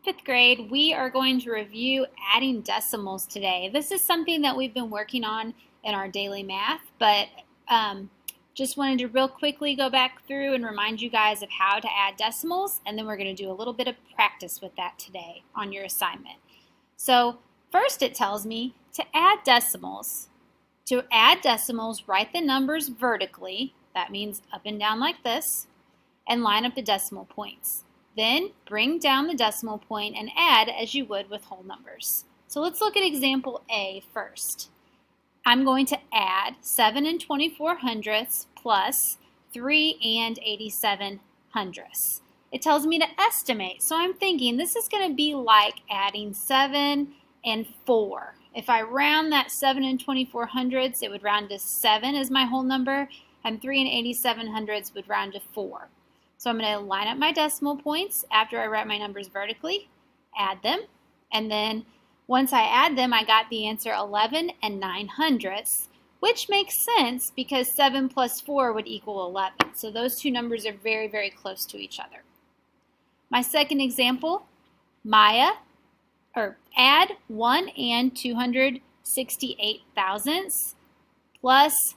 Fifth grade, we are going to review adding decimals today. This is something that we've been working on in our daily math, but just wanted to real quickly go back through and remind you guys of how to add decimals, and then we're going to do a little bit of practice with that today on your assignment. So first it tells me to add decimals. To add decimals, write the numbers vertically, that means up and down like this, and line up the decimal points. Then bring down the decimal point and add as you would with whole numbers. So let's look at example A first. I'm going to add 7 and 24 hundredths plus 3 and 87 hundredths. It tells me to estimate, so I'm thinking this is going to be like adding 7 and 4. If I round that 7 and 24 hundredths, it would round to 7 as my whole number, and 3 and 87 hundredths would round to 4. So I'm going to line up my decimal points after I write my numbers vertically, add them, and then once I add them, I got the answer 11 and 9 hundredths, which makes sense because 7 plus 4 would equal 11. So those two numbers are very, very close to each other. My second example, add 1 and 268 thousandths plus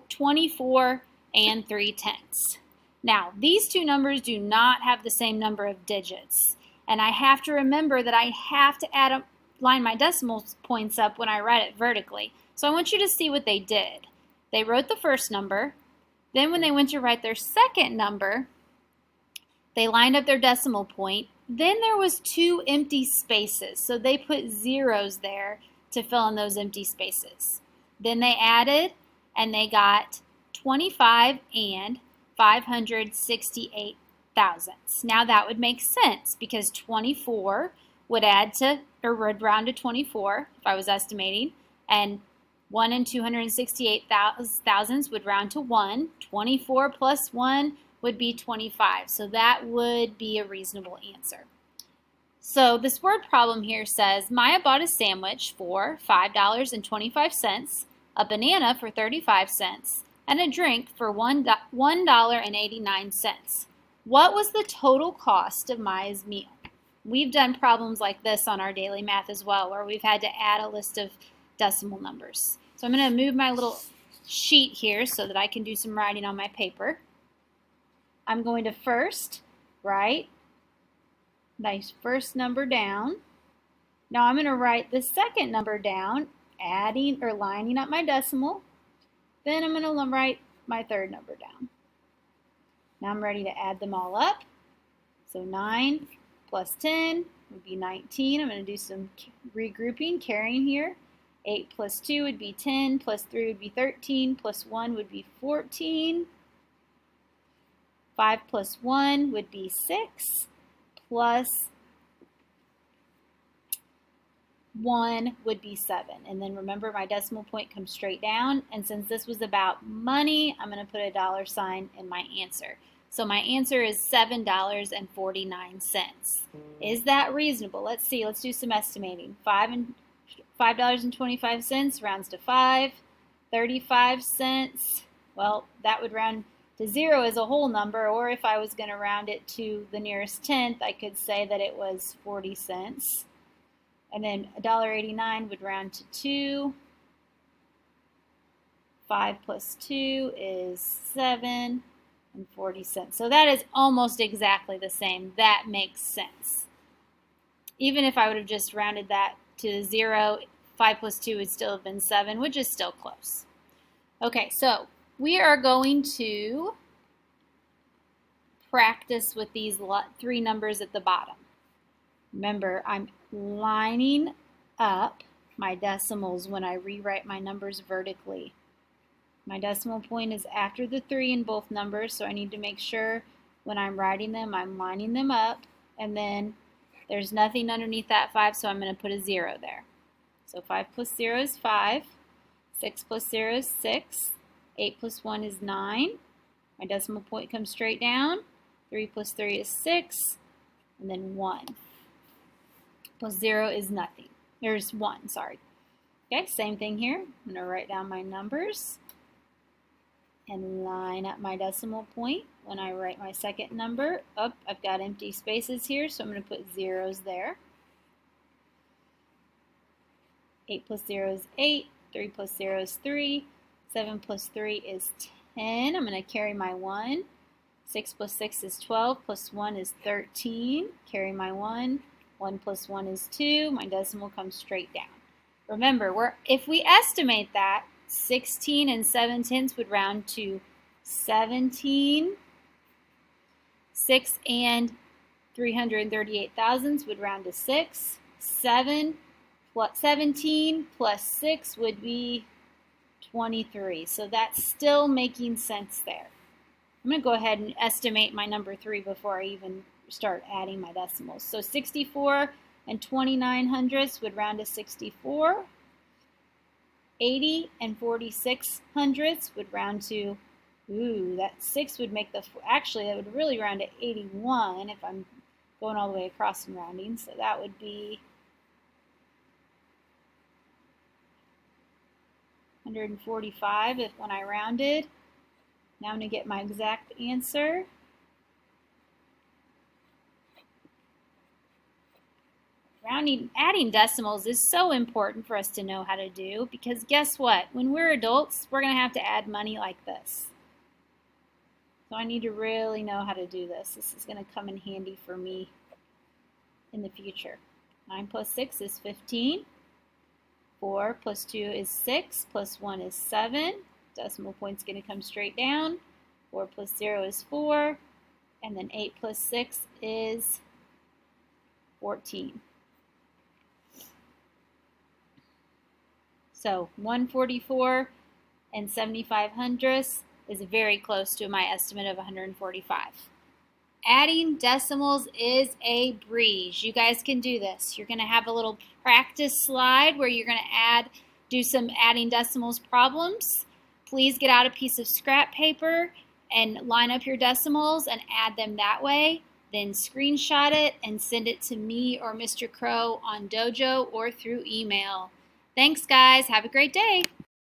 24 and 3 tenths. Now, these two numbers do not have the same number of digits, and I have to remember that I have to line my decimal points up when I write it vertically. So I want you to see what they did. They wrote the first number, then when they went to write their second number, they lined up their decimal point. Then there was 2 empty spaces, so they put zeros there to fill in those empty spaces. Then they added, and they got 25 and 568 thousandths. Now that would make sense because 24 would would round to 24 if I was estimating, and 1 and 268 thousandths would round to 1. 24 plus 1 would be 25, so that would be a reasonable answer. So this word problem here says Maya bought a sandwich for $5.25, a banana for 35 cents, and a drink for $1.89. What was the total cost of Maya's meal? We've done problems like this on our daily math as well, where we've had to add a list of decimal numbers. So I'm going to move my little sheet here so that I can do some writing on my paper. I'm going to first write my first number down. Now I'm going to write the second number down, adding or lining up my decimal. Then I'm going to write my third number down. Now I'm ready to add them all up. So 9 plus 10 would be 19. I'm going to do some regrouping, carrying here. 8 plus 2 would be 10, plus 3 would be 13, plus 1 would be 14. 5 plus 1 would be 6, plus 1 would be 7. And then remember, my decimal point comes straight down, and since this was about money, I'm going to put a $sign in my answer. So my answer is $7.49. Is that reasonable? Let's see. Let's do some estimating. $5.25 rounds to 5. 35 cents. Well, that would round to 0 as a whole number, or if I was going to round it to the nearest tenth, I could say that it was 40 cents. And then $1.89 would round to 2. 5 plus 2 is 7 and 40 cents. So that is almost exactly the same. That makes sense. Even if I would have just rounded that to 0, 5 plus 2 would still have been 7, which is still close. Okay, so we are going to practice with these 3 numbers at the bottom. Remember, I'm lining up my decimals when I rewrite my numbers vertically. My decimal point is after the 3 in both numbers, so I need to make sure when I'm writing them, I'm lining them up, and then there's nothing underneath that 5, so I'm going to put a 0 there. So 5 plus 0 is 5, 6 plus 0 is 6, 8 plus 1 is 9. My decimal point comes straight down. 3 plus 3 is 6, and then 1. Plus 0 is nothing. There's 1, sorry. Okay, same thing here. I'm going to write down my numbers and line up my decimal point when I write my second number. Oh, I've got empty spaces here, so I'm going to put zeros there. 8 plus 0 is 8. 3 plus 0 is 3. 7 plus 3 is 10. I'm going to carry my 1. 6 plus 6 is 12. Plus 1 is 13. Carry my 1. 1 plus 1 is 2. My decimal comes straight down. Remember, if we estimate that, 16 and 7/10 would round to 17. 6 and 338 thousandths would round to 6. 17 plus 6 would be 23. So that's still making sense there. I'm going to go ahead and estimate my number 3 before I even start adding my decimals. So 64 and 29 hundredths would round to 64. 80 and 46 hundredths would round to, that 6 would make actually that would really round to 81 if I'm going all the way across and rounding. So that would be 145 when I rounded. Now I'm going to get my exact answer. Adding decimals is so important for us to know how to do, because guess what? When we're adults, we're going to have to add money like this. So I need to really know how to do this. This is going to come in handy for me in the future. 9 plus 6 is 15. 4 plus 2 is 6. Plus 1 is 7. Decimal point's going to come straight down. 4 plus 0 is 4. And then 8 plus 6 is 14. So 144 and 75 hundredths is very close to my estimate of 145. Adding decimals is a breeze. You guys can do this. You're going to have a little practice slide where you're going to do some adding decimals problems. Please get out a piece of scrap paper and line up your decimals and add them that way. Then screenshot it and send it to me or Mr. Crow on Dojo or through email. Thanks, guys. Have a great day.